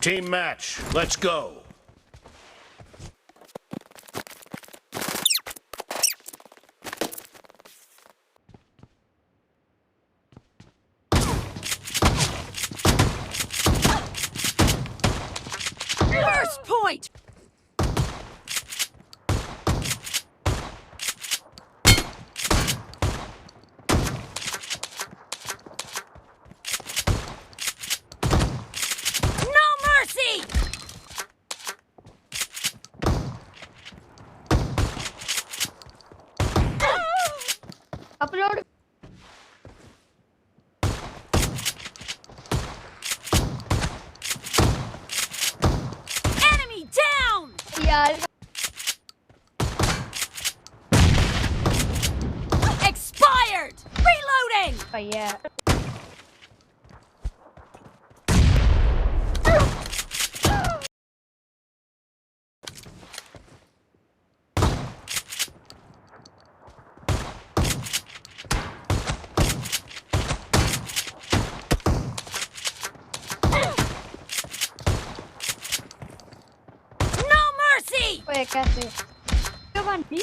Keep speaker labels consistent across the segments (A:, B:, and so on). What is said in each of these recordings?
A: Team match, let's go.
B: First point! No mercy!
C: Upload.
B: Enemy down!
C: यार
B: Expired! Reloading!
C: भैया
B: No mercy!
C: ओए कैसे क्यों Bunty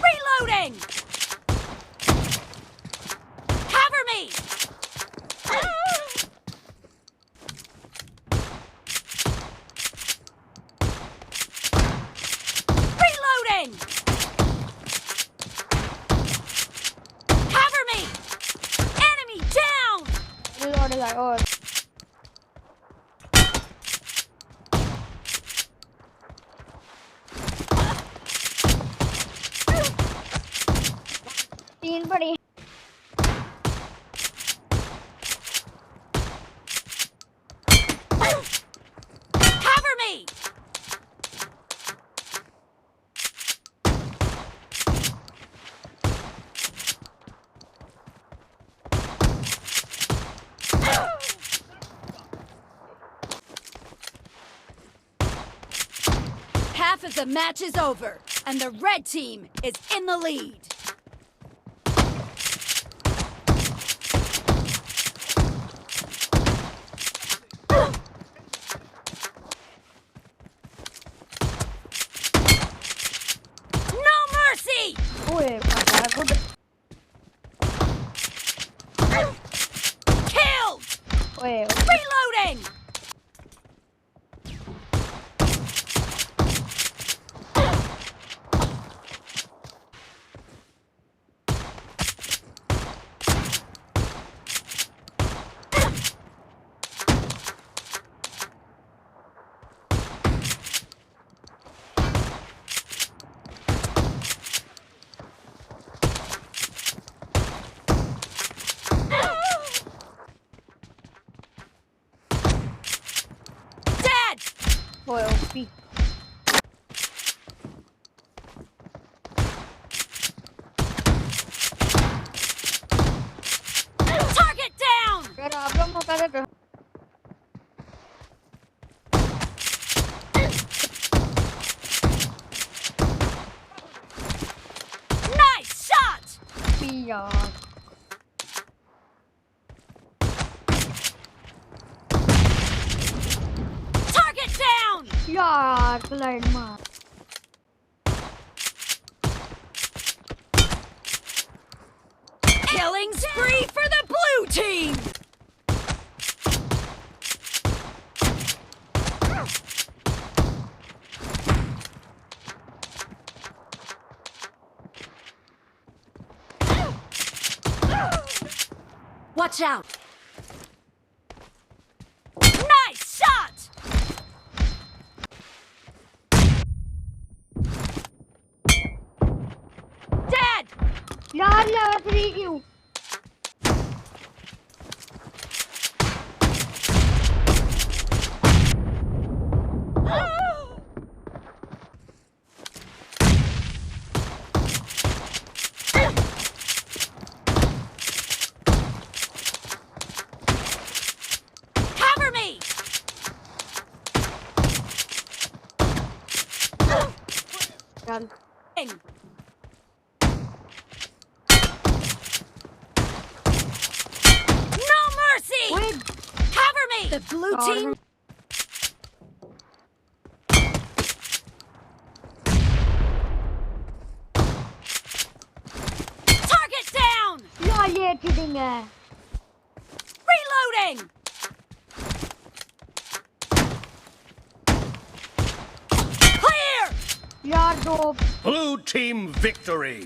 B: Reloading! Cover me! Reloading! Cover me! Enemy down!
C: Reload है और तीन पड़ी
B: Cover me! Half of the match is over, and the red team is in the lead. No mercy!
C: ओए पता गुड
B: Killed!
C: ओए
B: Reloading! Dead!
C: ओए OP
B: Target down!
C: अगर आप लोग मौका दे तो
B: Nice shot!
C: पी यार
B: Target down!
C: यार ग्लाइड मार
B: Killing spree for the blue team! Watch out! Nice shot! Dead!
C: यार यार 3 क्यों चल
B: No mercy!
C: ओए
B: Cover me! The blue
C: और
B: team. Target down!
C: यार ये चीटिंग है
B: Reloading! Clear!
C: यार दो
A: Blue team victory.